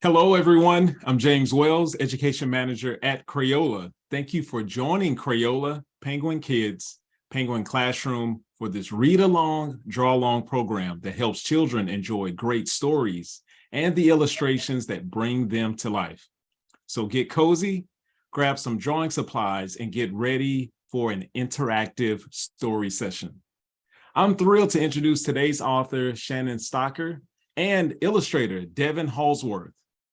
Hello, everyone. I'm James Wells, Education Manager at Crayola. Thank you for joining Crayola, Penguin Kids, Penguin Classroom for this read-along, draw-along program that helps children enjoy great stories and the illustrations that bring them to life. So get cozy, grab some drawing supplies, and get ready for an interactive story session. I'm thrilled to introduce today's author, Shannon Stocker, and illustrator, Devon Holzwarth.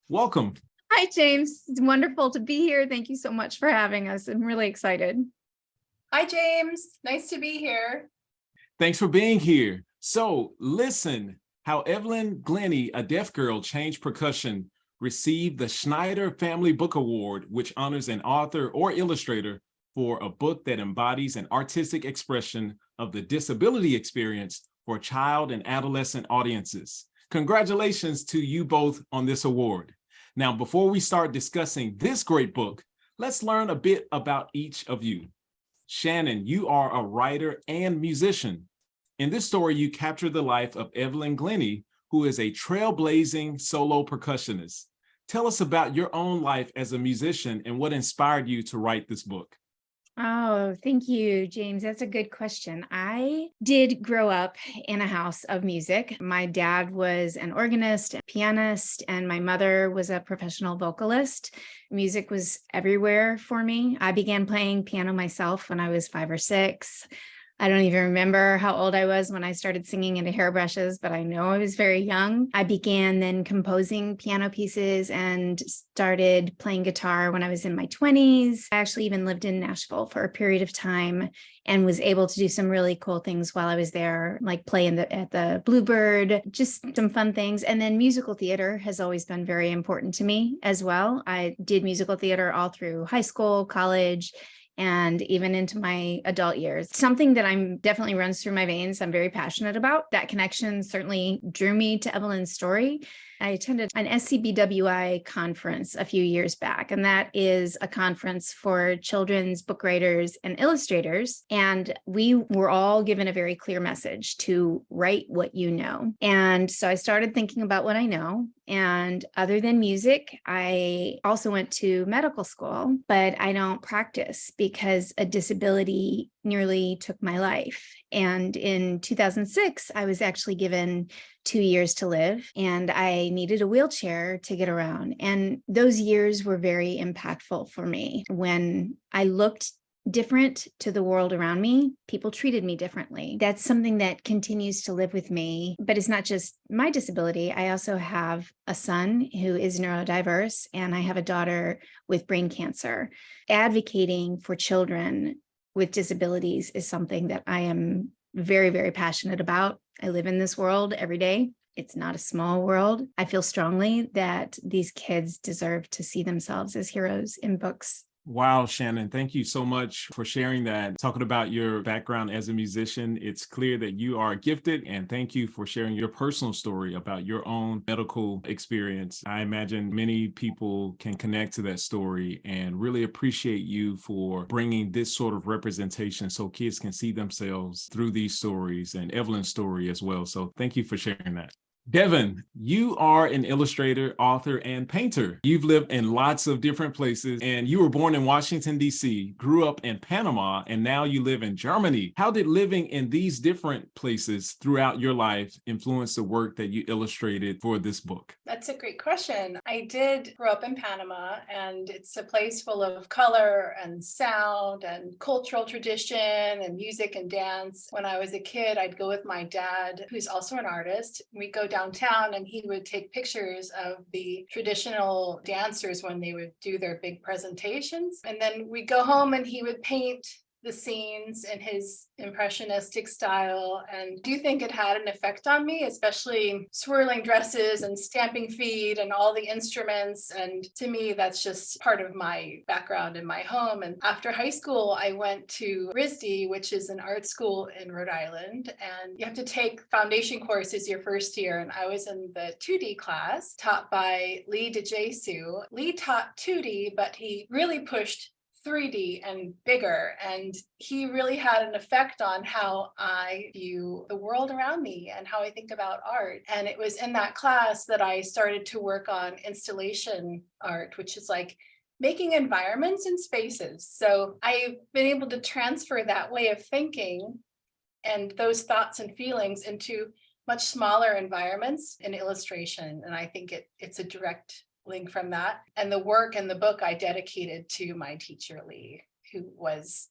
Welcome. Hi, James. It's wonderful to be here. Thank you so much for having us. I'm really excited. Hi, James. Nice to be here. Thanks for being here. So listen how Evelyn Glennie, a deaf girl, changed percussion, received the Schneider Family Book Award, which honors an author or illustrator for a book that embodies an artistic expression of the disability experience for child and adolescent audiences. Congratulations to you both on this award. Now, before we start discussing this great book, let's learn a bit about each of you. Shannon, you are a writer and musician. In this story, you capture the life of Evelyn Glennie, who is a trailblazing solo percussionist. Tell us about your own life as a musician and what inspired you to write this book. Oh, thank you, James. That's a good question. I did grow up in a house of music. My dad was an organist and pianist, and my mother was a professional vocalist. Music was everywhere for me. I began playing piano myself when I was 5 or 6. I don't even remember how old I was when I started singing into hairbrushes, but I know I was very young. I began then composing piano pieces and started playing guitar when I was in my 20s. I actually even lived in Nashville for a period of time and was able to do some really cool things while I was there, like play at the Bluebird, just some fun things. And then musical theater has always been very important to me as well. I did musical theater all through high school, college, and even into my adult years. Something that I'm definitely runs through my veins, I'm very passionate about. That connection certainly drew me to Evelyn's story. I attended an SCBWI conference a few years back, and that is a conference for children's book writers and illustrators. And we were all given a very clear message to write what you know. And so I started thinking about what I know. And other than music, I also went to medical school, but I don't practice because a disability nearly took my life. And in 2006, I was actually given 2 years to live, and I needed a wheelchair to get around. And those years were very impactful for me. When I looked different to the world around me, people treated me differently. That's something that continues to live with me, but it's not just my disability. I also have a son who is neurodiverse, and I have a daughter with brain cancer. Advocating for children with disabilities is something that I am very, very passionate about. I live in this world every day. It's not a small world. I feel strongly that these kids deserve to see themselves as heroes in books. Wow, Shannon, thank you so much for sharing that. Talking about your background as a musician, it's clear that you are gifted, and thank you for sharing your personal story about your own medical experience. I imagine many people can connect to that story and really appreciate you for bringing this sort of representation so kids can see themselves through these stories and Evelyn's story as well. So thank you for sharing that. Devon, you are an illustrator, author, and painter. You've lived in lots of different places, and you were born in Washington, D.C., grew up in Panama, and now you live in Germany. How did living in these different places throughout your life influence the work that you illustrated for this book? That's a great question. I did grow up in Panama, and it's a place full of color and sound and cultural tradition and music and dance. When I was a kid, I'd go with my dad, who's also an artist. We'd go downtown and he would take pictures of the traditional dancers when they would do their big presentations. And then we'd go home and he would paint the scenes in his impressionistic style, and do think it had an effect on me, especially swirling dresses and stamping feet and all the instruments. And to me, that's just part of my background in my home. And after high school, I went to RISD, which is an art school in Rhode Island, and you have to take foundation courses your first year. And I was in the 2D class taught by Lee DeJesu. Lee taught 2D, but he really pushed 3D and bigger. And he really had an effect on how I view the world around me and how I think about art. And it was in that class that I started to work on installation art, which is like making environments and spaces. So I've been able to transfer that way of thinking and those thoughts and feelings into much smaller environments in illustration. And I think it's a direct link from that. And the work and the book I dedicated to my teacher, Lee, who was,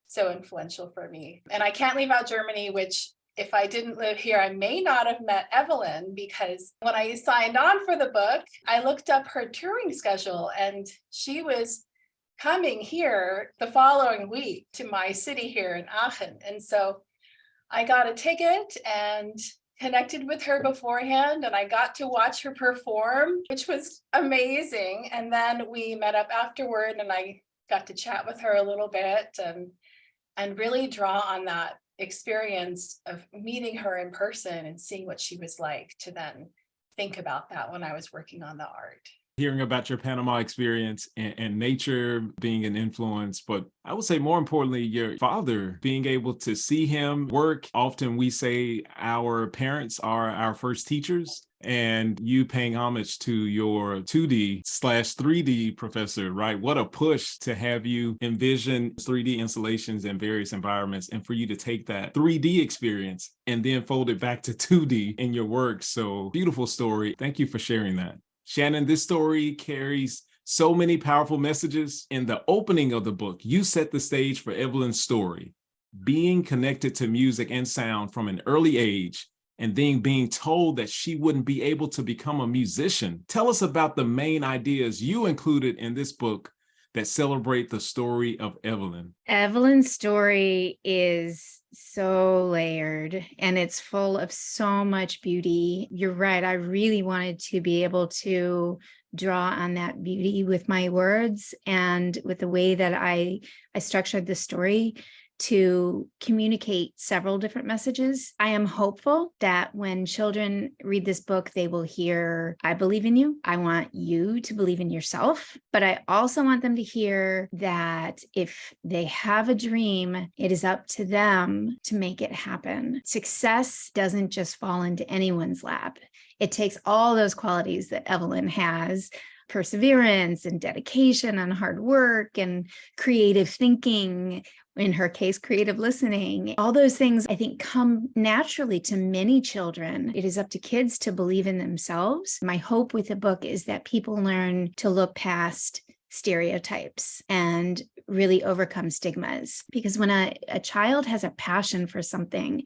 so influential for me. And I can't leave out Germany, which if I didn't live here, I may not have met Evelyn, because when I signed on for the book, I looked up her touring schedule and she was coming here the following week to my city here in Aachen. And so I got a ticket and connected with her beforehand, and I got to watch her perform, which was amazing. And then we met up afterward and I got to chat with her a little bit and really draw on that experience of meeting her in person and seeing what she was like to then think about that when I was working on the art. Hearing about your Panama experience and nature being an influence, but I would say more importantly, your father, being able to see him work. Often we say our parents are our first teachers, and you paying homage to your 2D/3D professor, right? What a push to have you envision 3D installations in various environments, and for you to take that 3D experience and then fold it back to 2D in your work. So beautiful story. Thank you for sharing that. Shannon, this story carries so many powerful messages. In the opening of the book, you set the stage for Evelyn's story, being connected to music and sound from an early age, and then being told that she wouldn't be able to become a musician. Tell us about the main ideas you included in this book that celebrate the story of Evelyn. Evelyn's story is so layered and it's full of so much beauty. You're right. I really wanted to be able to draw on that beauty with my words and with the way that I structured the story to communicate several different messages. I am hopeful that when children read this book, they will hear, I believe in you. I want you to believe in yourself. But I also want them to hear that if they have a dream, it is up to them to make it happen. Success doesn't just fall into anyone's lap. It takes all those qualities that Evelyn has: perseverance and dedication and hard work and creative thinking, in her case, creative listening. All those things, I think, come naturally to many children. It is up to kids to believe in themselves. My hope with the book is that people learn to look past stereotypes and really overcome stigmas. Because when a child has a passion for something,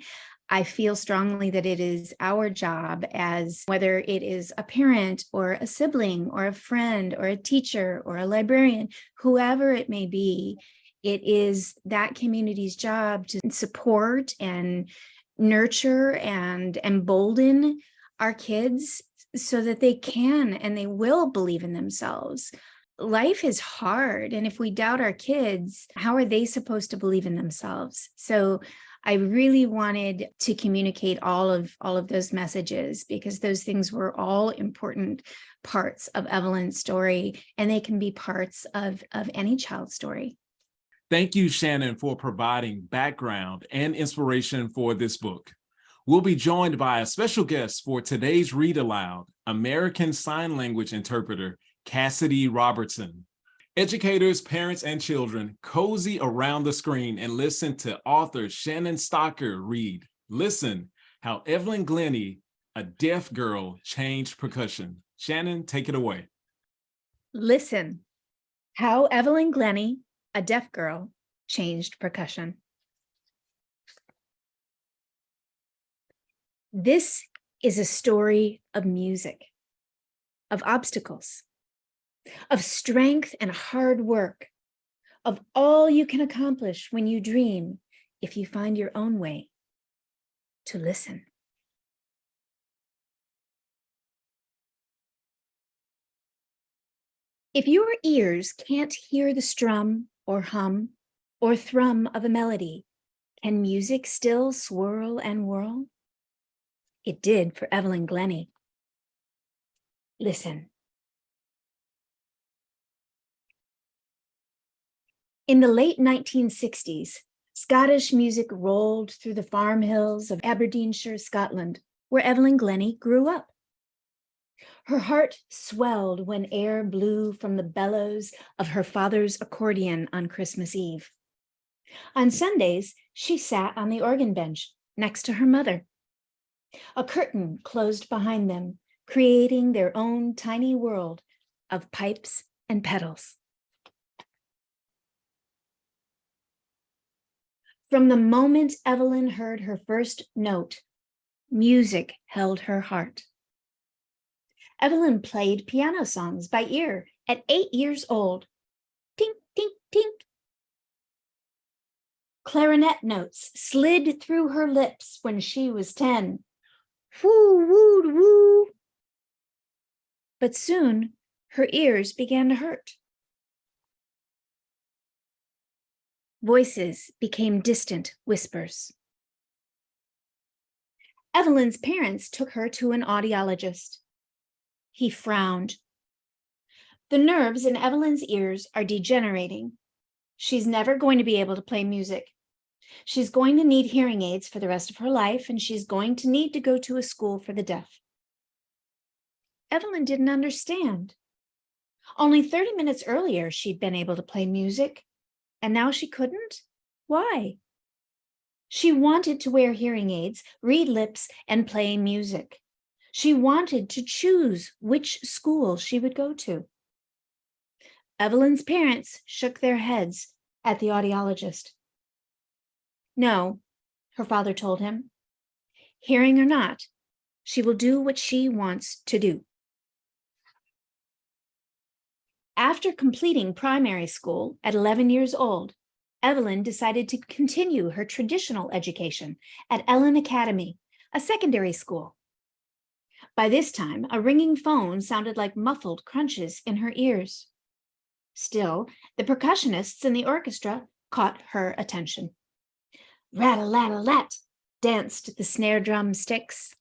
I feel strongly that it is our job, as whether it is a parent or a sibling or a friend or a teacher or a librarian, whoever it may be, it is that community's job to support and nurture and embolden our kids so that they can and they will believe in themselves. Life is hard, and if we doubt our kids, how are they supposed to believe in themselves? So I really wanted to communicate all of those messages, because those things were all important parts of Evelyn's story, and they can be parts of any child's story. Thank you, Shannon, for providing background and inspiration for this book. We'll be joined by a special guest for today's Read Aloud, American Sign Language interpreter, Cassidy Robertson. Educators, parents, and children, cozy around the screen and listen to author Shannon Stocker read. Listen, How Evelyn Glennie, a Deaf Girl, Changed Percussion. Shannon, take it away. Listen, How Evelyn Glennie, a Deaf Girl, Changed Percussion. This is a story of music, of obstacles, of strength and hard work, of all you can accomplish when you dream, if you find your own way to listen. If your ears can't hear the strum or hum or thrum of a melody, can music still swirl and whirl? It did for Evelyn Glennie. Listen. In the late 1960s, Scottish music rolled through the farm hills of Aberdeenshire, Scotland, where Evelyn Glennie grew up. Her heart swelled when air blew from the bellows of her father's accordion on Christmas Eve. On Sundays, she sat on the organ bench next to her mother. A curtain closed behind them, creating their own tiny world of pipes and pedals. From the moment Evelyn heard her first note, music held her heart. Evelyn played piano songs by ear at 8 years old. Tink, tink, tink. Clarinet notes slid through her lips when she was 10. Woo, woo, woo. But soon her ears began to hurt. Voices became distant whispers. Evelyn's parents took her to an audiologist. He frowned. The nerves in Evelyn's ears are degenerating. She's never going to be able to play music. She's going to need hearing aids for the rest of her life, and she's going to need to go to a school for the deaf. Evelyn didn't understand. Only 30 minutes earlier, she'd been able to play music, and now she couldn't? Why? She wanted to wear hearing aids, read lips, and play music. She wanted to choose which school she would go to. Evelyn's parents shook their heads at the audiologist. No, her father told him. Hearing or not, she will do what she wants to do. After completing primary school at 11 years old, Evelyn decided to continue her traditional education at Ellen Academy, a secondary school. By this time, a ringing phone sounded like muffled crunches in her ears. Still, the percussionists in the orchestra caught her attention. Rat-a-lat-a-lat danced the snare drum sticks.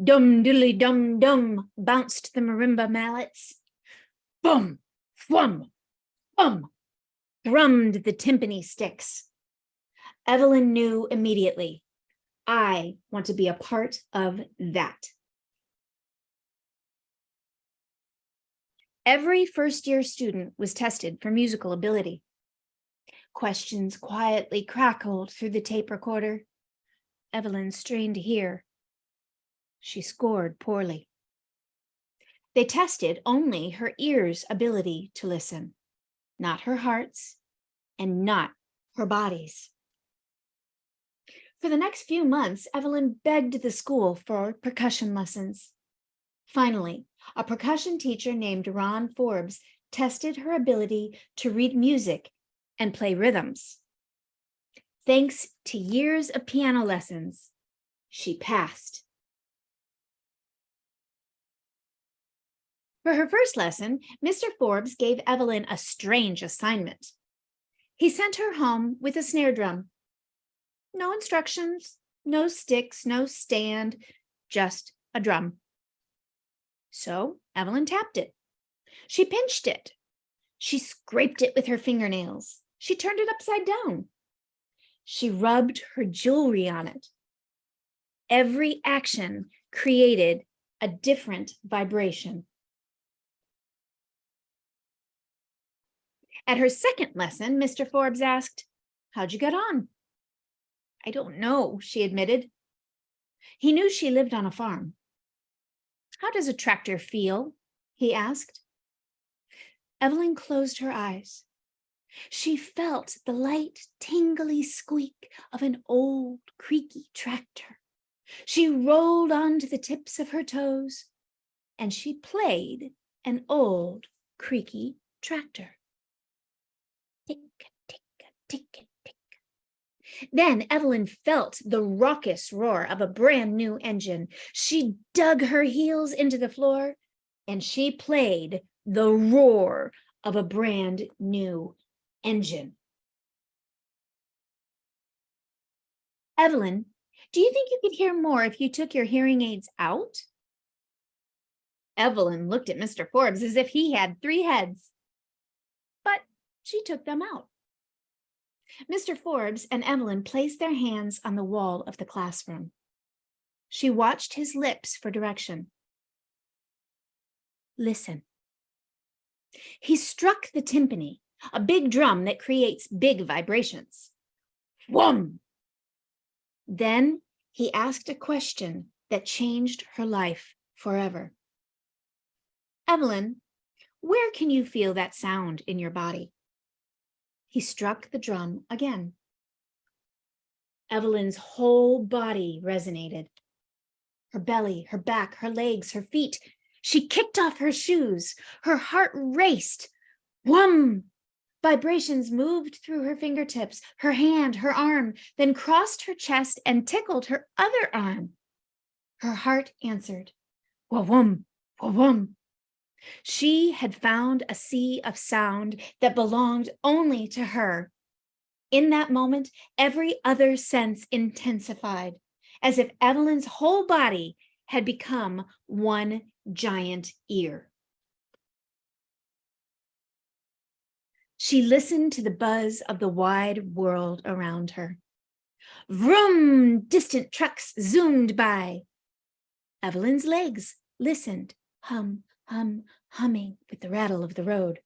Dum-diddly-dum-dum bounced the marimba mallets. Bum, thwum, bum, thrummed the timpani sticks. Evelyn knew immediately, I want to be a part of that. Every first-year student was tested for musical ability. Questions quietly crackled through the tape recorder. Evelyn strained to hear. She scored poorly. They tested only her ears' ability to listen, not her heart's and not her body's. For the next few months, Evelyn begged the school for percussion lessons. Finally, a percussion teacher named Ron Forbes tested her ability to read music and play rhythms. Thanks to years of piano lessons, she passed. For her first lesson, Mr. Forbes gave Evelyn a strange assignment. He sent her home with a snare drum. No instructions, no sticks, no stand, just a drum. So Evelyn tapped it. She pinched it. She scraped it with her fingernails. She turned it upside down. She rubbed her jewelry on it. Every action created a different vibration. At her second lesson, Mr. Forbes asked, "How'd you get on?" "I don't know," she admitted. He knew she lived on a farm. "How does a tractor feel?" he asked. Evelyn closed her eyes. She felt the light, tingly squeak of an old, creaky tractor. She rolled onto the tips of her toes, and she played an old, creaky tractor. Tick, tick, tick, tick. Then Evelyn felt the raucous roar of a brand new engine. She dug her heels into the floor, and she played the roar of a brand new engine. Evelyn, do you think you could hear more if you took your hearing aids out? Evelyn looked at Mr. Forbes as if he had 3 heads, but she took them out. Mr. Forbes and Evelyn placed their hands on the wall of the classroom. She watched his lips for direction. Listen. He struck the timpani, a big drum that creates big vibrations. Whum! Then he asked a question that changed her life forever. Evelyn, where can you feel that sound in your body? He struck the drum again. Evelyn's whole body resonated. Her belly, her back, her legs, her feet. She kicked off her shoes. Her heart raced. Whum! Vibrations moved through her fingertips, her hand, her arm, then crossed her chest and tickled her other arm. Her heart answered, wah-wum, wah-wum. She had found a sea of sound that belonged only to her. In that moment, every other sense intensified, as if Evelyn's whole body had become one giant ear. She listened to the buzz of the wide world around her. Vroom! Distant trucks zoomed by. Evelyn's legs listened, hum, hum, humming with the rattle of the road.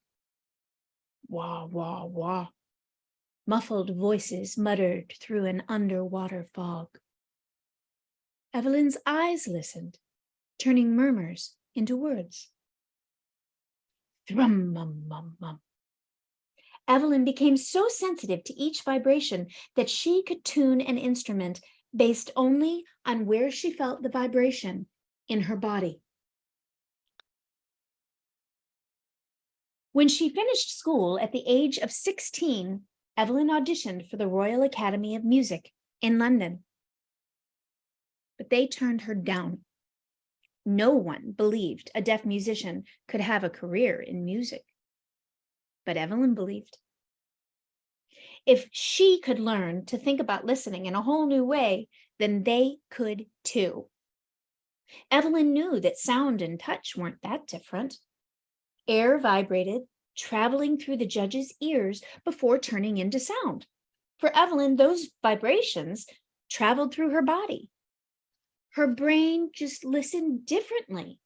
Wah, wah, wah. Muffled voices muttered through an underwater fog. Evelyn's eyes listened, turning murmurs into words. Thrum, mum, mum, mum. Evelyn became so sensitive to each vibration that she could tune an instrument based only on where she felt the vibration in her body. When she finished school at the age of 16, Evelyn auditioned for the Royal Academy of Music in London. But they turned her down. No one believed a deaf musician could have a career in music. But Evelyn believed. If she could learn to think about listening in a whole new way, then they could too. Evelyn knew that sound and touch weren't that different. Air vibrated, traveling through the judge's ears before turning into sound. For Evelyn, those vibrations traveled through her body. Her brain just listened differently.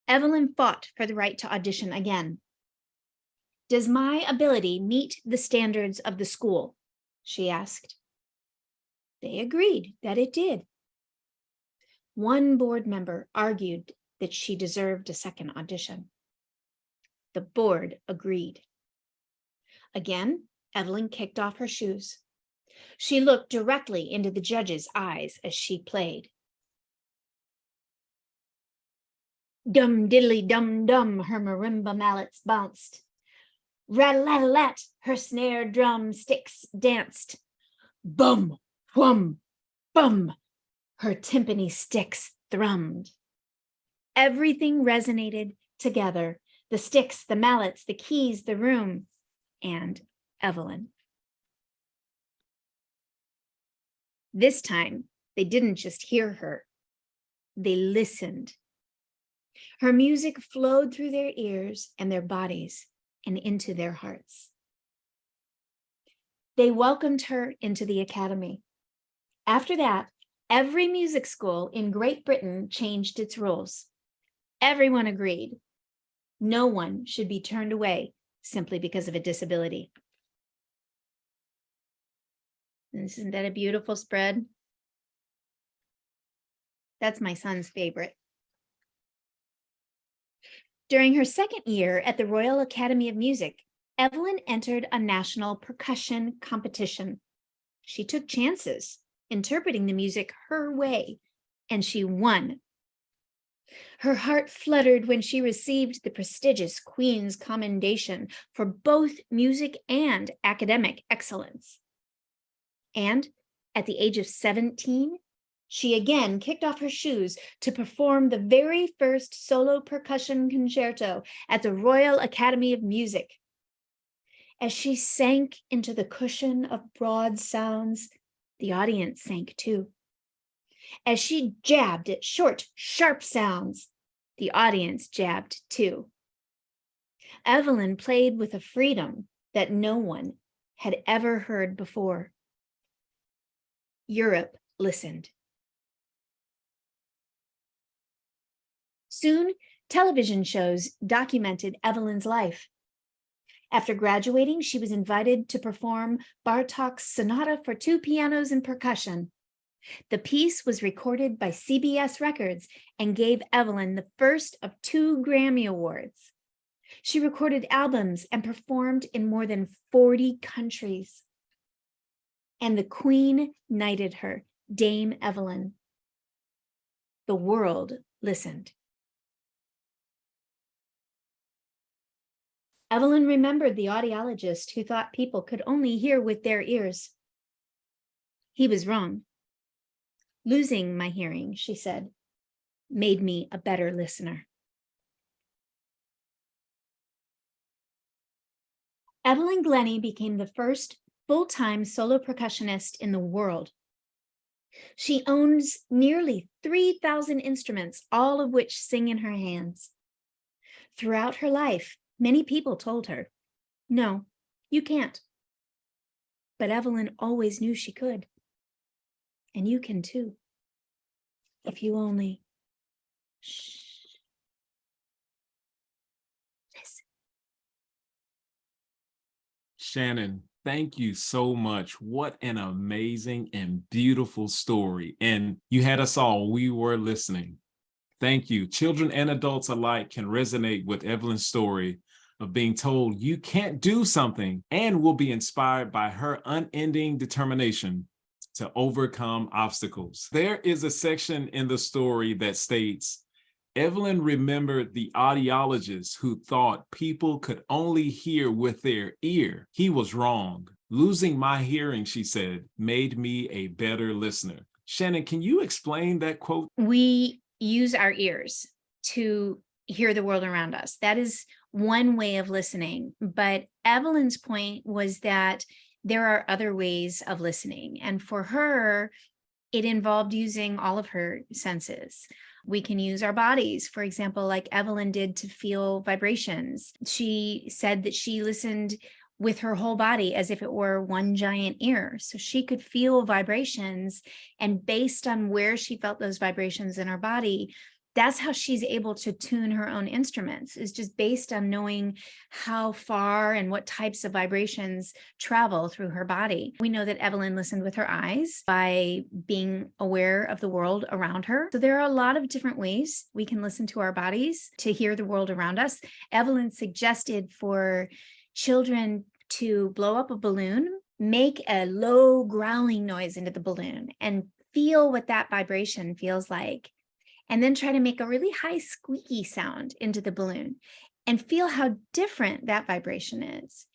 Evelyn fought for the right to audition again. Does my ability meet the standards of the school? She asked. They agreed that it did. One board member argued that she deserved a second audition. The board agreed. Again, Evelyn kicked off her shoes. She looked directly into the judge's eyes as she played. Dum diddly dum dum, her marimba mallets bounced. Rat-a-lat-a-lat, her snare drum sticks danced. Bum, whum, bum, her timpani sticks thrummed. Everything resonated together. The sticks, the mallets, the keys, the room, and Evelyn. This time, they didn't just hear her. They listened. Her music flowed through their ears and their bodies and into their hearts. They welcomed her into the academy. After that, every music school in Great Britain changed its rules. Everyone agreed. No one should be turned away simply because of a disability. Isn't that a beautiful spread? That's my son's favorite. During her second year at the Royal Academy of Music, Evelyn entered a national percussion competition. She took chances, interpreting the music her way, and she won. Her heart fluttered when she received the prestigious Queen's Commendation for both music and academic excellence. And at the age of 17, she again kicked off her shoes to perform the very first solo percussion concerto at the Royal Academy of Music. As she sank into the cushion of broad sounds, the audience sank too. As she jabbed at short, sharp sounds, the audience jabbed too. Evelyn played with a freedom that no one had ever heard before. Europe listened. Soon, television shows documented Evelyn's life. After graduating, she was invited to perform Bartók's Sonata for 2 pianos and percussion. The piece was recorded by CBS Records and gave Evelyn the first of 2 Grammy Awards. She recorded albums and performed in more than 40 countries. And the Queen knighted her, Dame Evelyn. The world listened. Evelyn remembered the audiologist who thought people could only hear with their ears. He was wrong. Losing my hearing, she said, made me a better listener. Evelyn Glennie became the first full-time solo percussionist in the world. She owns nearly 3,000 instruments, all of which sing in her hands. Throughout her life, many people told her, "No, you can't." But Evelyn always knew she could. And you can too, if you only shh. Listen. Shannon, thank you so much. What an amazing and beautiful story. And you had us all. We were listening. Thank you. Children and adults alike can resonate with Evelyn's story of being told you can't do something, and will be inspired by her unending determination to overcome obstacles. There is a section in the story that states, Evelyn remembered the audiologist who thought people could only hear with their ear. He was wrong. Losing my hearing, she said, made me a better listener. Shannon, can you explain that quote? We use our ears to hear the world around us. That is one way of listening. But Evelyn's point was that there are other ways of listening. And for her, it involved using all of her senses. We can use our bodies, for example, like Evelyn did, to feel vibrations. She said that she listened with her whole body as if it were one giant ear. So she could feel vibrations, and based on where she felt those vibrations in her body, that's how she's able to tune her own instruments, is just based on knowing how far and what types of vibrations travel through her body. We know that Evelyn listened with her eyes by being aware of the world around her. So there are a lot of different ways we can listen to our bodies to hear the world around us. Evelyn suggested for children to blow up a balloon, make a low growling noise into the balloon, and feel what that vibration feels like. And then try to make a really high squeaky sound into the balloon and feel how different that vibration is.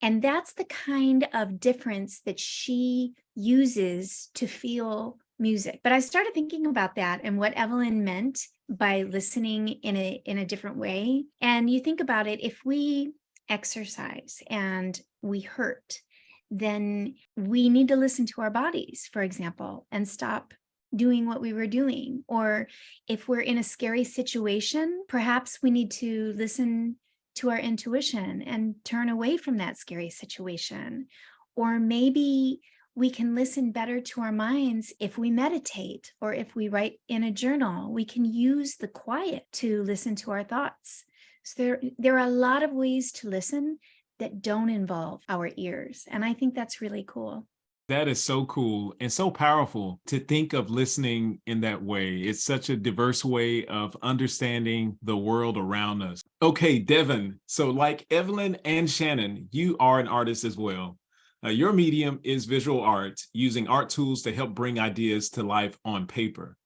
And that's the kind of difference that she uses to feel music. But I started thinking about that and what Evelyn meant by listening in a different way. And you think about it, if we exercise and we hurt, then we need to listen to our bodies, for example, and stop doing what we were doing. Or if we're in a scary situation, perhaps we need to listen to our intuition and turn away from that scary situation. Or maybe we can listen better to our minds if we meditate, or if we write in a journal. We can use the quiet to listen to our thoughts. So there are a lot of ways to listen that don't involve our ears. And I think that's really cool. That is so cool and so powerful to think of listening in that way. It's such a diverse way of understanding the world around us. Okay, Devon, so like Evelyn and Shannon, you are an artist as well. Your medium is visual art, using art tools to help bring ideas to life on paper.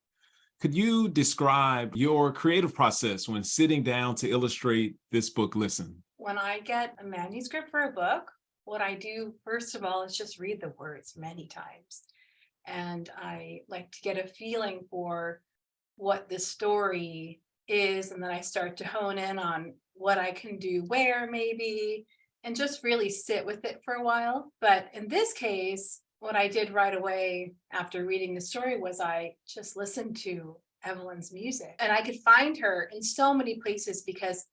Could you describe your creative process when sitting down to illustrate this book, Listen? When I get a manuscript for a book, what I do, first of all, is just read the words many times. And I like to get a feeling for what the story is. And then I start to hone in on what I can do where maybe, and just really sit with it for a while. But in this case, what I did right away after reading the story was I just listened to Evelyn's music, and I could find her in so many places because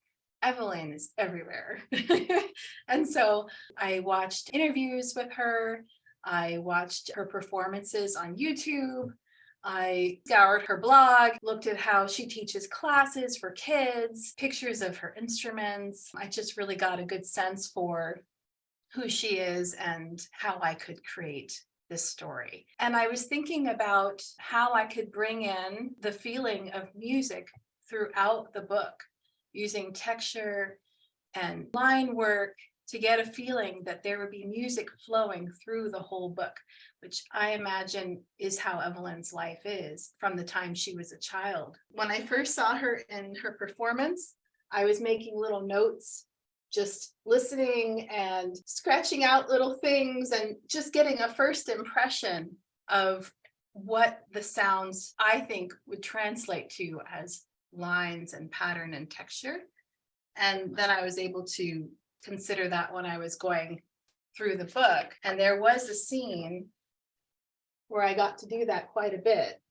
Evelyn is everywhere. And so I watched interviews with her. I watched her performances on YouTube. I scoured her blog, looked at how she teaches classes for kids, pictures of her instruments. I just really got a good sense for who she is and how I could create this story. And I was thinking about how I could bring in the feeling of music throughout the book, using texture and line work to get a feeling that there would be music flowing through the whole book, which I imagine is how Evelyn's life is from the time she was a child. When I first saw her in her performance, I was making little notes, just listening and scratching out little things and just getting a first impression of what the sounds I think would translate to as lines and pattern and texture. And then I was able to consider that when I was going through the book. And there was a scene where I got to do that quite a bit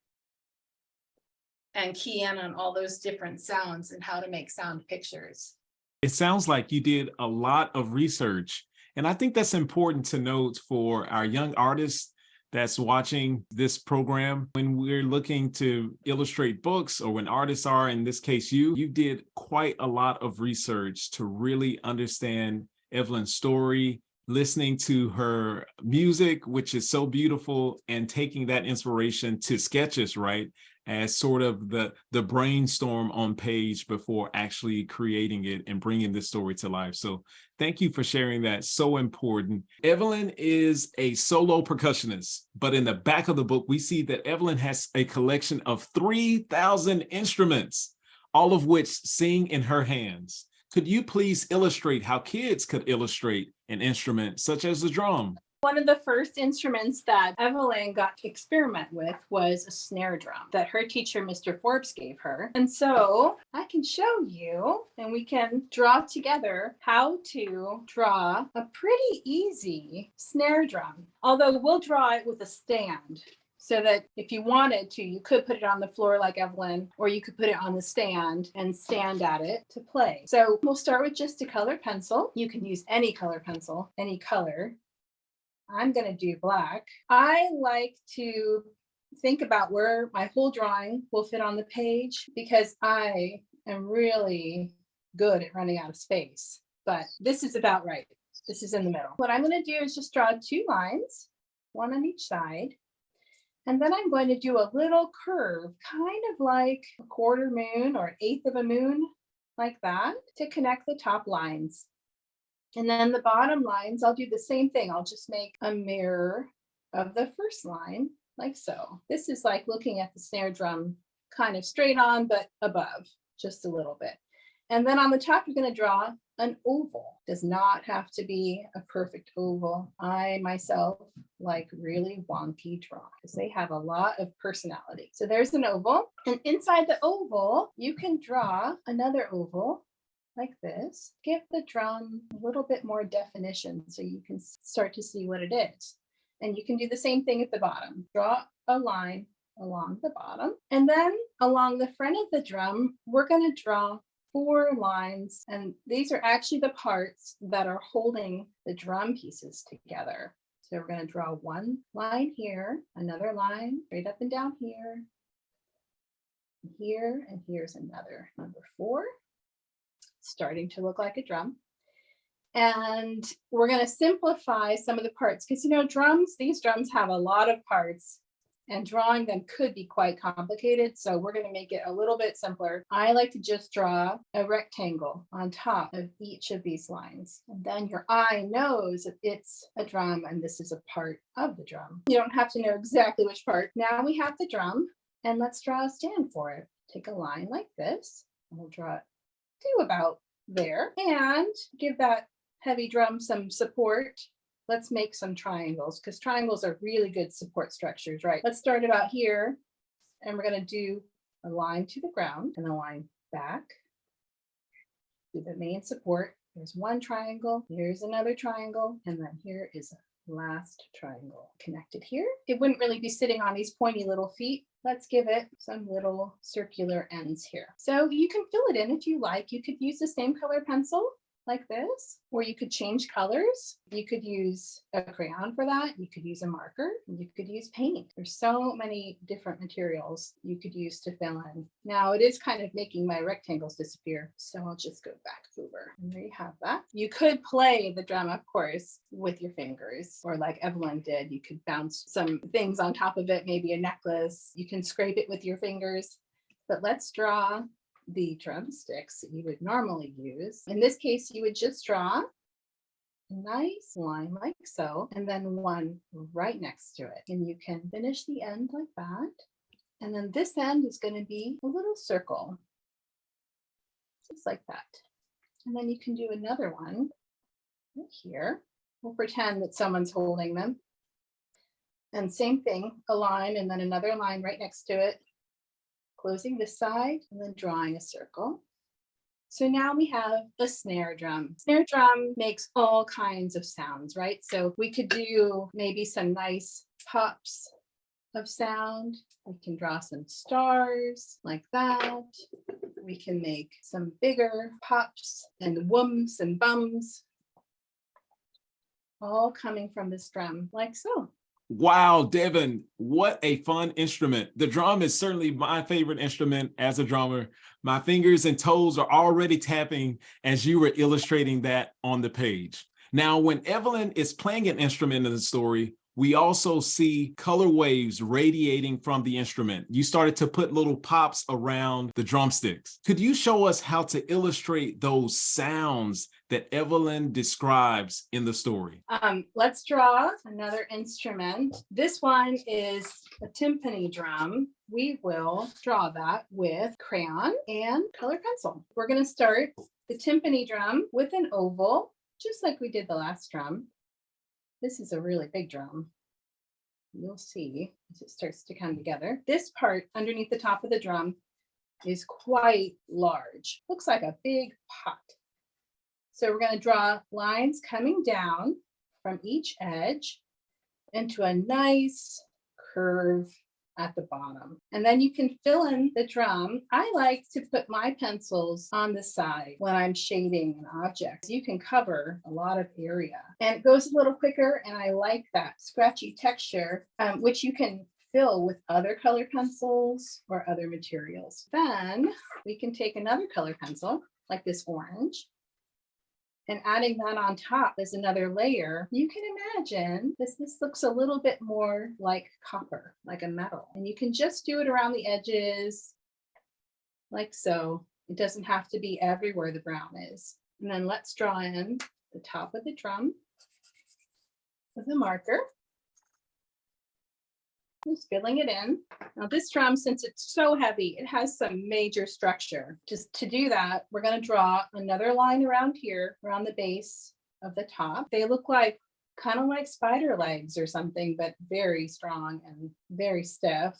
and key in on all those different sounds and how to make sound pictures. It sounds like you did a lot of research. And I think that's important to note for our young artists that's watching this program. When we're looking to illustrate books, or when artists are, in this case, you did quite a lot of research to really understand Evelyn's story, listening to her music, which is so beautiful, and taking that inspiration to sketches, right? As sort of the brainstorm on page before actually creating it and bringing this story to life. So thank you for sharing that. So important. Evelyn is a solo percussionist, but in the back of the book, we see that Evelyn has a collection of 3,000 instruments, all of which sing in her hands. Could you please illustrate how kids could illustrate an instrument such as the drum? One of the first instruments that Evelyn got to experiment with was a snare drum that her teacher, Mr. Forbes, gave her. And so I can show you, and we can draw together how to draw a pretty easy snare drum. Although we'll draw it with a stand, so that if you wanted to, you could put it on the floor like Evelyn, or you could put it on the stand and stand at it to play. So we'll start with just a colored pencil. You can use any color pencil, any color. I'm going to do black. I like to think about where my whole drawing will fit on the page because I am really good at running out of space, but this is about right. This is in the middle. What I'm going to do is just draw 2 lines, one on each side. And then I'm going to do a little curve, kind of like a quarter moon or 1/8 of a moon, like that, to connect the top lines. And then the bottom lines, I'll do the same thing. I'll just make a mirror of the first line, like so. This is like looking at the snare drum kind of straight on, but above just a little bit. And then on the top, you're going to draw an oval. Does not have to be a perfect oval. I myself like really wonky drawings because they have a lot of personality. So there's an oval. And inside the oval, you can draw another oval like this. Give the drum a little bit more definition so you can start to see what it is. And you can do the same thing at the bottom. Draw a line along the bottom. And then along the front of the drum, we're going to draw 4 lines. And these are actually the parts that are holding the drum pieces together. So we're going to draw 1 line here, another line straight up and down here, and here's another number 4. Starting to look like a drum. And we're going to simplify some of the parts because, you know, these drums have a lot of parts and drawing them could be quite complicated. So we're going to make it a little bit simpler. I like to just draw a rectangle on top of each of these lines. And then your eye knows that it's a drum and this is a part of the drum. You don't have to know exactly which part. Now we have the drum and let's draw a stand for it. Take a line like this and we'll draw it to about there and give that heavy drum some support. Let's make some triangles because triangles are really good support structures, right? Let's start about here and we're going to do a line to the ground and a line back to the main support. There's one triangle, here's another triangle, and then here is last triangle connected here. It wouldn't really be sitting on these pointy little feet. Let's give it some little circular ends here. So you can fill it in if you like. You could use the same color pencil like this, or you could change colors. You could use a crayon for that. You could use a marker. You could use paint. There's so many different materials you could use to fill in. Now it is kind of making my rectangles disappear, so I'll just go back over. And there you have that. You could play the drum, of course, with your fingers, or like Evelyn did, you could bounce some things on top of it, maybe a necklace. You can scrape it with your fingers, but let's draw the drumsticks that you would normally use. In this case, you would just draw a nice line like so, and then one right next to it. And you can finish the end like that. And then this end is going to be a little circle, just like that. And then you can do another one right here. We'll pretend that someone's holding them. And same thing, a line and then another line right next to it. Closing this side and then drawing a circle. So now we have a snare drum. Snare drum makes all kinds of sounds, right? So we could do maybe some nice pops of sound. We can draw some stars like that. We can make some bigger pops and whooms and bums, all coming from this drum like so. Wow, Devon, what a fun instrument. The drum is certainly my favorite instrument as a drummer. My fingers and toes are already tapping as you were illustrating that on the page. Now, when Evelyn is playing an instrument in the story, we also see color waves radiating from the instrument. You started to put little pops around the drumsticks. Could you show us how to illustrate those sounds that Evelyn describes in the story? Let's draw another instrument. This one is a timpani drum. We will draw that with crayon and color pencil. We're going to start the timpani drum with an oval, just like we did the last drum. This is a really big drum. You'll see as it starts to come together. This part underneath the top of the drum is quite large. Looks like a big pot. So we're going to draw lines coming down from each edge into a nice curve at the bottom. And then you can fill in the drum. I like to put my pencils on the side when I'm shading an object. You can cover a lot of area and it goes a little quicker. And I like that scratchy texture, which you can fill with other color pencils or other materials. Then we can take another color pencil like this orange, and adding that on top as another layer. You can imagine this looks a little bit more like copper, like a metal. And you can just do it around the edges like so. It doesn't have to be everywhere the brown is. And then let's draw in the top of the drum with a marker. Just filling it in. Now this drum, since it's so heavy, it has some major structure. Just to do that, we're going to draw another line around here, around the base of the top. They look like kind of like spider legs or something, but very strong and very stiff.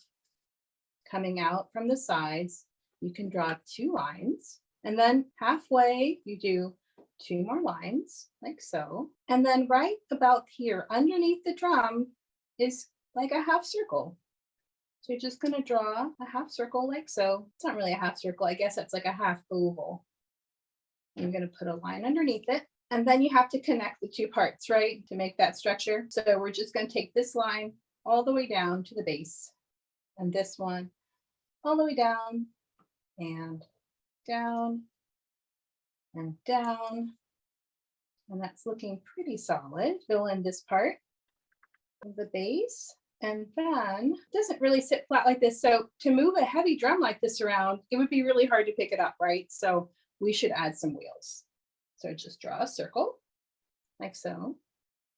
Coming out from the sides, you can draw 2 lines. And then halfway, you do 2 more lines, like so. And then right about here, underneath the drum, is like a half circle. So you're just going to draw a half circle like so. It's not really a half circle. I guess it's like a half oval. And you're going to put a line underneath it. And then you have to connect the 2 parts, right, to make that structure. So we're just going to take this line all the way down to the base. And this one all the way down and down and down. And that's looking pretty solid. Fill in this part of the base. And then it doesn't really sit flat like this. So to move a heavy drum like this around, it would be really hard to pick it up, right? So we should add some wheels. So just draw a circle like so,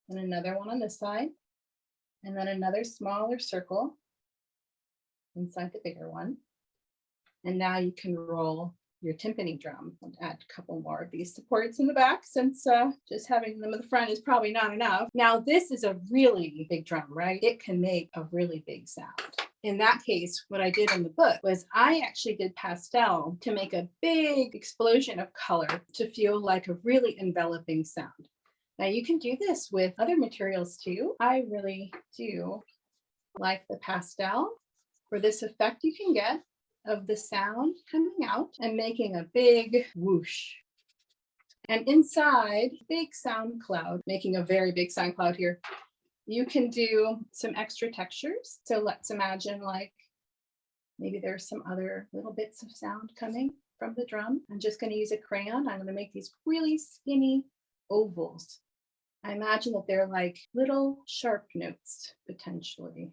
and another one on this side, and then another smaller circle inside the bigger one. And now you can roll your timpani drum and add a couple more of these supports in the back, since just having them in the front is probably not enough. Now this is a really big drum, right? It can make a really big sound. In that case, what I did in the book was I actually did pastel to make a big explosion of color to feel like a really enveloping sound. Now you can do this with other materials too. I really do like the pastel for this effect you can get of the sound coming out and making a big whoosh. And inside, big sound cloud, making a very big sound cloud here. You can do some extra textures. So let's imagine like maybe there's some other little bits of sound coming from the drum. I'm just going to use a crayon. I'm going to make these really skinny ovals. I imagine that they're like little sharp notes potentially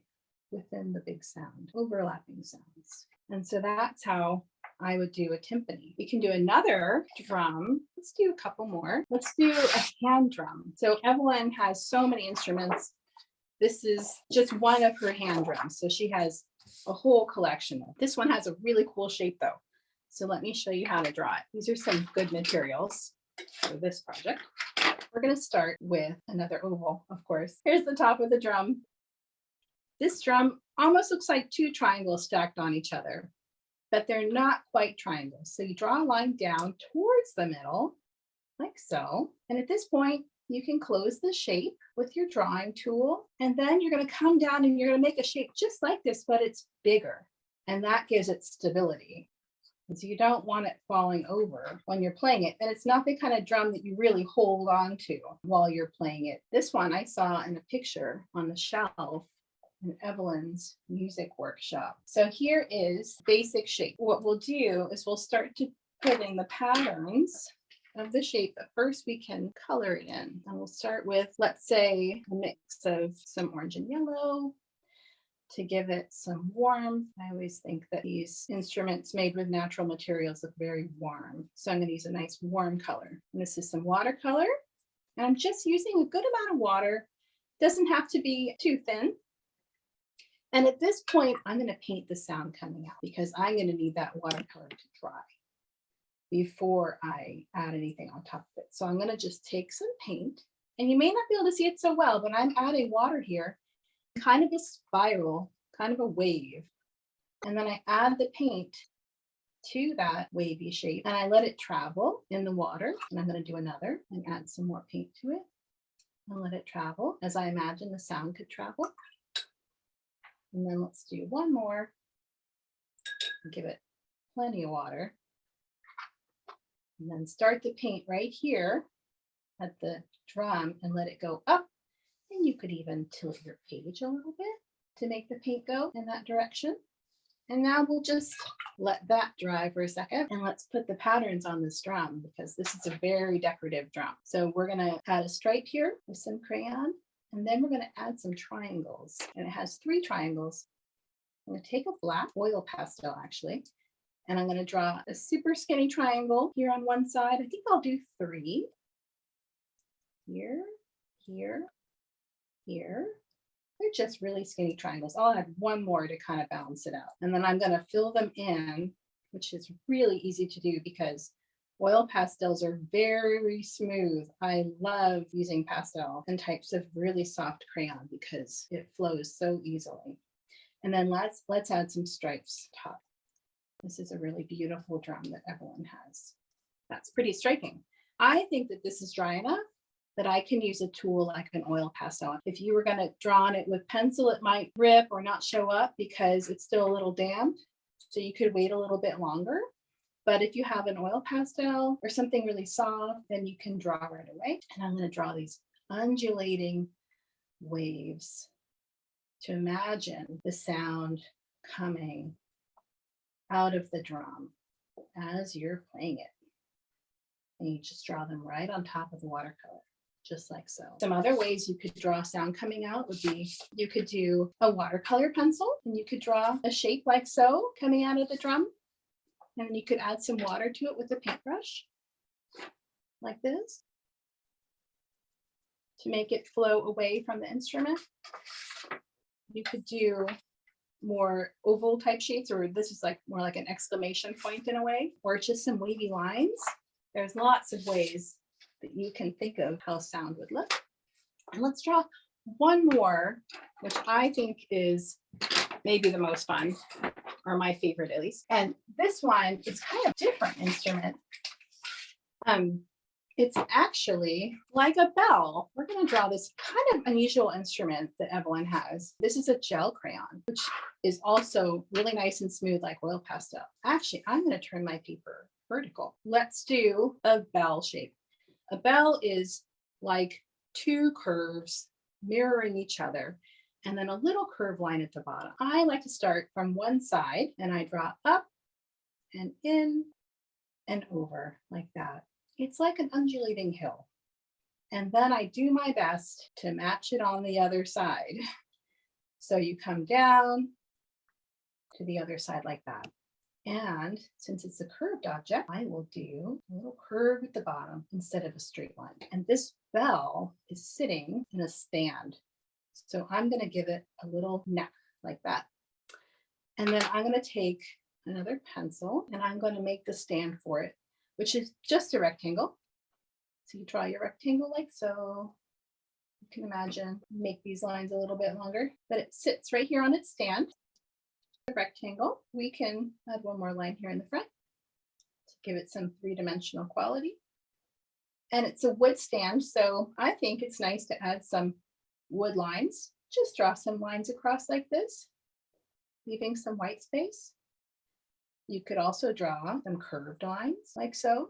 within the big sound, overlapping sounds. And so that's how I would do a timpani. We can do another drum. Let's do a couple more. Let's do a hand drum. So Evelyn has so many instruments. This is just one of her hand drums. So she has a whole collection. This one has a really cool shape though. So let me show you how to draw it. These are some good materials for this project. We're going to start with another oval, of course. Here's the top of the drum. This drum almost looks like two triangles stacked on each other, but they're not quite triangles. So you draw a line down towards the middle, like so. And at this point, you can close the shape with your drawing tool. And then you're going to come down and you're going to make a shape just like this, but it's bigger. And that gives it stability. And so you don't want it falling over when you're playing it. And it's not the kind of drum that you really hold on to while you're playing it. This one I saw in a picture on the shelf in Evelyn's music workshop. So here is basic shape. What we'll do is we'll start to put in the patterns of the shape, but first we can color it in. And we'll start with, let's say, a mix of some orange and yellow to give it some warmth. I always think that these instruments made with natural materials look very warm. So I'm going to use a nice warm color. And this is some watercolor. And I'm just using a good amount of water. Doesn't have to be too thin. And at this point, I'm going to paint the sound coming out because I'm going to need that watercolor to dry before I add anything on top of it. So I'm going to just take some paint, and you may not be able to see it so well, but I'm adding water here, kind of a spiral, kind of a wave. And then I add the paint to that wavy shape and I let it travel in the water. And I'm going to do another and add some more paint to it and let it travel as I imagine the sound could travel. And then let's do one more. Give it plenty of water. And then start the paint right here at the drum and let it go up. And you could even tilt your page a little bit to make the paint go in that direction. And now we'll just let that dry for a second. And let's put the patterns on this drum because this is a very decorative drum. So we're going to add a stripe here with some crayon. And then we're going to add some triangles. And it has 3 triangles. I'm going to take a black oil pastel actually. And I'm going to draw a super skinny triangle here on one side. I think I'll do 3. Here, here, here. They're just really skinny triangles. I'll add one more to kind of balance it out. And then I'm going to fill them in, which is really easy to do because oil pastels are very smooth. I love using pastel and types of really soft crayon because it flows so easily. And then let's add some stripes top. This is a really beautiful drum that Evelyn has. That's pretty striking. I think that this is dry enough that I can use a tool like an oil pastel. If you were going to draw on it with pencil, it might rip or not show up because it's still a little damp. So you could wait a little bit longer. But if you have an oil pastel or something really soft, then you can draw right away. And I'm going to draw these undulating waves to imagine the sound coming out of the drum as you're playing it. And you just draw them right on top of the watercolor, just like so. Some other ways you could draw sound coming out would be, you could do a watercolor pencil and you could draw a shape like so coming out of the drum. And then you could add some water to it with a paintbrush, like this, to make it flow away from the instrument. You could do more oval type shapes, or this is like more like an exclamation point in a way, or just some wavy lines. There's lots of ways that you can think of how sound would look. And let's draw one more, which I think is maybe the most fun, or my favorite at least. And this one is kind of different instrument. It's actually like a bell. We're going to draw this kind of unusual instrument that Evelyn has. This is a gel crayon, which is also really nice and smooth like oil pastel. Actually, I'm going to turn my paper vertical. Let's do a bell shape. A bell is like two curves mirroring each other, and then a little curved line at the bottom. I like to start from one side and I draw up and in and over like that. It's like an undulating hill. And then I do my best to match it on the other side. So you come down to the other side like that. And since it's a curved object, I will do a little curve at the bottom instead of a straight line. And this bell is sitting in a stand. So I'm going to give it a little neck like that. And then I'm going to take another pencil and I'm going to make the stand for it, which is just a rectangle. So you draw your rectangle like so. You can imagine, make these lines a little bit longer, but it sits right here on its stand. The rectangle, we can add one more line here in the front to give it some three-dimensional quality. And it's a wood stand, so I think it's nice to add some wood lines. Just draw some lines across like this, leaving some white space. You could also draw some curved lines like so,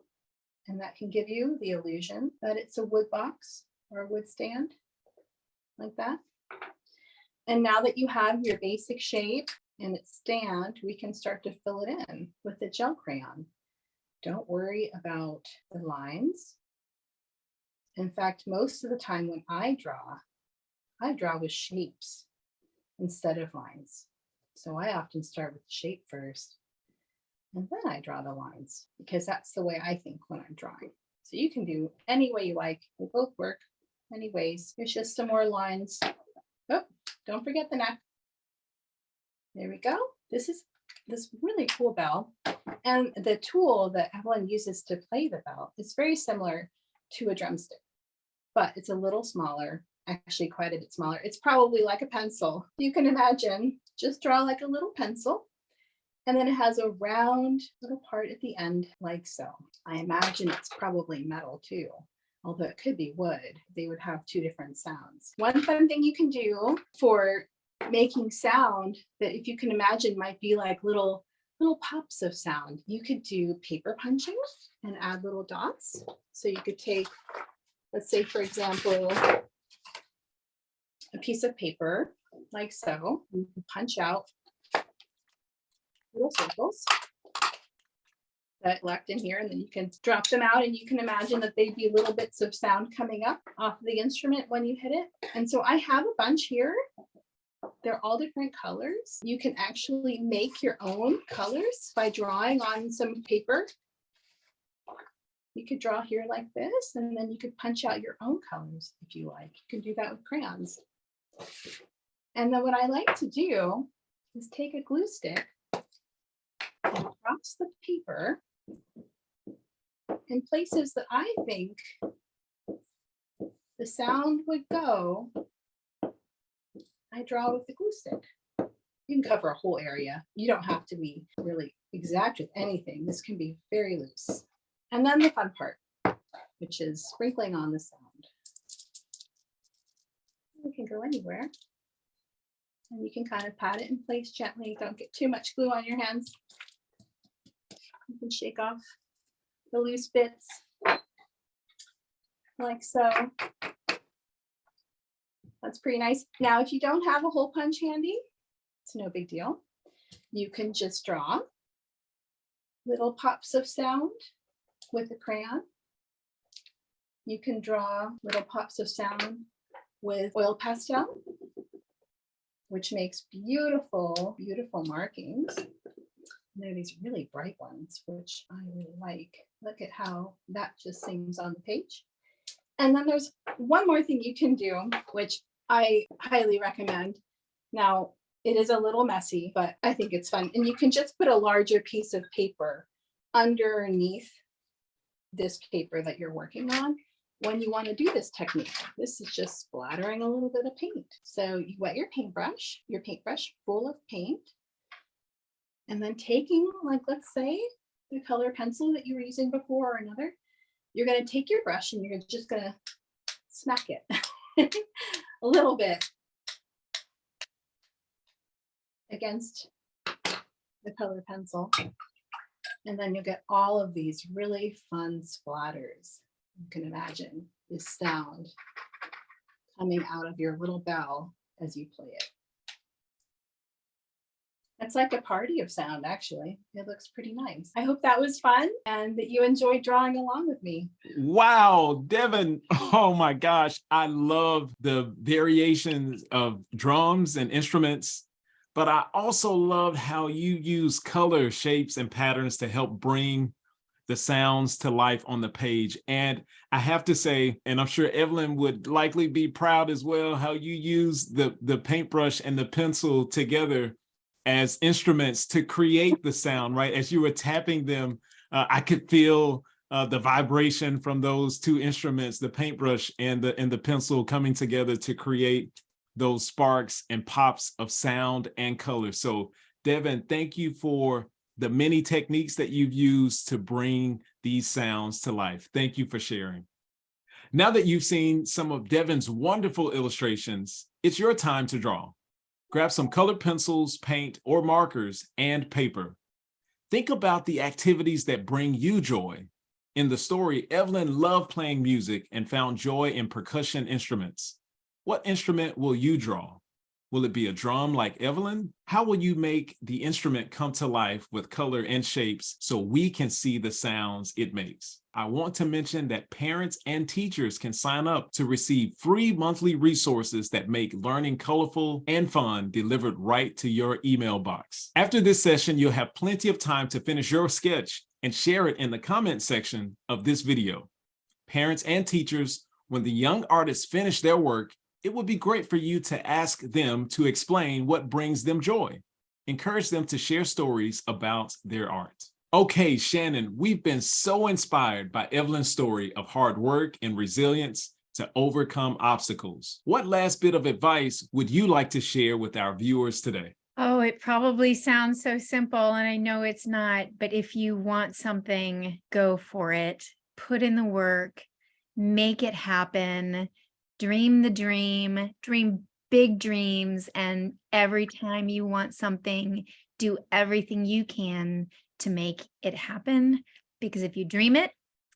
and that can give you the illusion that it's a wood box or a wood stand like that. And now that you have your basic shape and its stand, we can start to fill it in with the gel crayon. Don't worry about the lines. In fact, most of the time when I draw with shapes instead of lines. So I often start with the shape first, and then I draw the lines because that's the way I think when I'm drawing. So you can do any way you like. They both work many ways. Here's just some more lines. Oh, don't forget the neck. There we go. This is this really cool bell. And the tool that Evelyn uses to play the bell is very similar to a drumstick, but it's a little smaller, actually quite a bit smaller. It's probably like a pencil. You can imagine, just draw like a little pencil. And then it has a round little part at the end like so. I imagine it's probably metal too, although it could be wood. They would have two different sounds. One fun thing you can do for making sound that, if you can imagine, might be like little pops of sound. You could do paper punching and add little dots. So you could take, let's say, for example, a piece of paper like so. You can punch out little circles that left in here, and then you can drop them out, and you can imagine that they'd be little bits of sound coming up off of the instrument when you hit it. And so I have a bunch here. They're all different colors. You can actually make your own colors by drawing on some paper. You could draw here like this, and then you could punch out your own colors if you like. You can do that with crayons. And then what I like to do is take a glue stick and cross the paper in places that I think the sound would go. I draw with the glue stick. You can cover a whole area. You don't have to be really exact with anything. This can be very loose. And then the fun part, which is sprinkling on the sound. It can go anywhere. And you can kind of pat it in place gently. Don't get too much glue on your hands. You can shake off the loose bits like so. That's pretty nice. Now, if you don't have a hole punch handy, it's no big deal. You can just draw little pops of sound with a crayon. You can draw little pops of sound with oil pastel, which makes beautiful, beautiful markings. And there are these really bright ones, which I really like. Look at how that just sings on the page. And then there's one more thing you can do, which I highly recommend. Now, it is a little messy, but I think it's fun. And you can just put a larger piece of paper underneath this paper that you're working on when you want to do this technique. This is just splattering a little bit of paint. So you wet your paintbrush full of paint, and then taking, like, let's say, the color pencil that you were using before or another, You're going to take your brush and you're just going to smack it a little bit against the color pencil. And then you'll get all of these really fun splatters. You can imagine this sound coming out of your little bell as you play it. It's like a party of sound, actually. It looks pretty nice. I hope that was fun and that you enjoyed drawing along with me. Wow, Devon. Oh my gosh. I love the variations of drums and instruments, but I also love how you use color, shapes, and patterns to help bring the sounds to life on the page. And I have to say, and I'm sure Evelyn would likely be proud as well, how you use the paintbrush and the pencil together as instruments to create the sound, right? As you were tapping them, I could feel the vibration from those two instruments, the paintbrush and the pencil, coming together to create those sparks and pops of sound and color. So Devon, thank you for the many techniques that you've used to bring these sounds to life. Thank you for sharing. Now that you've seen some of Devon's wonderful illustrations, it's your time to draw. Grab some colored pencils, paint, or markers, and paper. Think about the activities that bring you joy. In the story, Evelyn loved playing music and found joy in percussion instruments. What instrument will you draw? Will it be a drum like Evelyn? How will you make the instrument come to life with color and shapes so we can see the sounds it makes? I want to mention that parents and teachers can sign up to receive free monthly resources that make learning colorful and fun, delivered right to your email box. After this session, you'll have plenty of time to finish your sketch and share it in the comment section of this video. Parents and teachers, when the young artists finish their work, it would be great for you to ask them to explain what brings them joy. Encourage them to share stories about their art. Okay, Shannon, we've been so inspired by Evelyn's story of hard work and resilience to overcome obstacles. What last bit of advice would you like to share with our viewers today? Oh, it probably sounds so simple, and I know it's not, but if you want something, go for it. Put in the work, make it happen. Dream the dream, dream big dreams, and every time you want something, do everything you can to make it happen. Because if you dream it,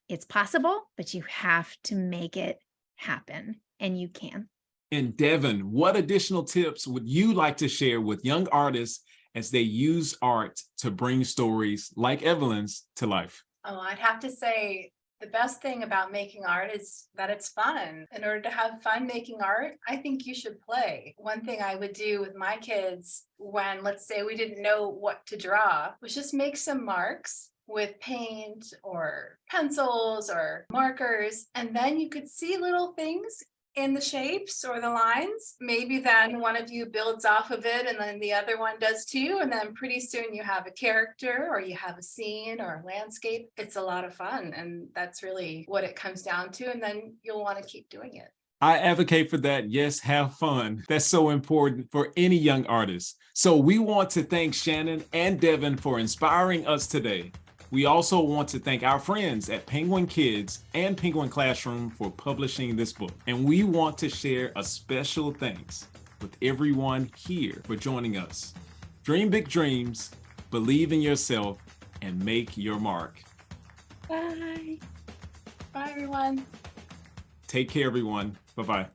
it's possible, but you have to make it happen, and you can. And Devon, what additional tips would you like to share with young artists as they use art to bring stories like Evelyn's to life? Oh, I'd have to say, the best thing about making art is that it's fun. In order to have fun making art, I think you should play. One thing I would do with my kids when, let's say, we didn't know what to draw, was just make some marks with paint or pencils or markers, and then you could see little things in the shapes or the lines. Maybe then one of you builds off of it and then the other one does too, and then pretty soon you have a character or you have a scene or a landscape. It's a lot of fun, and that's really what it comes down to, and then you'll want to keep doing it. I advocate for that. Yes, have fun. That's so important for any young artist. So we want to thank Shannon and Devon for inspiring us today. We also want to thank our friends at Penguin Kids and Penguin Classroom for publishing this book. And we want to share a special thanks with everyone here for joining us. Dream big dreams, believe in yourself, and make your mark. Bye. Bye, everyone. Take care, everyone. Bye-bye.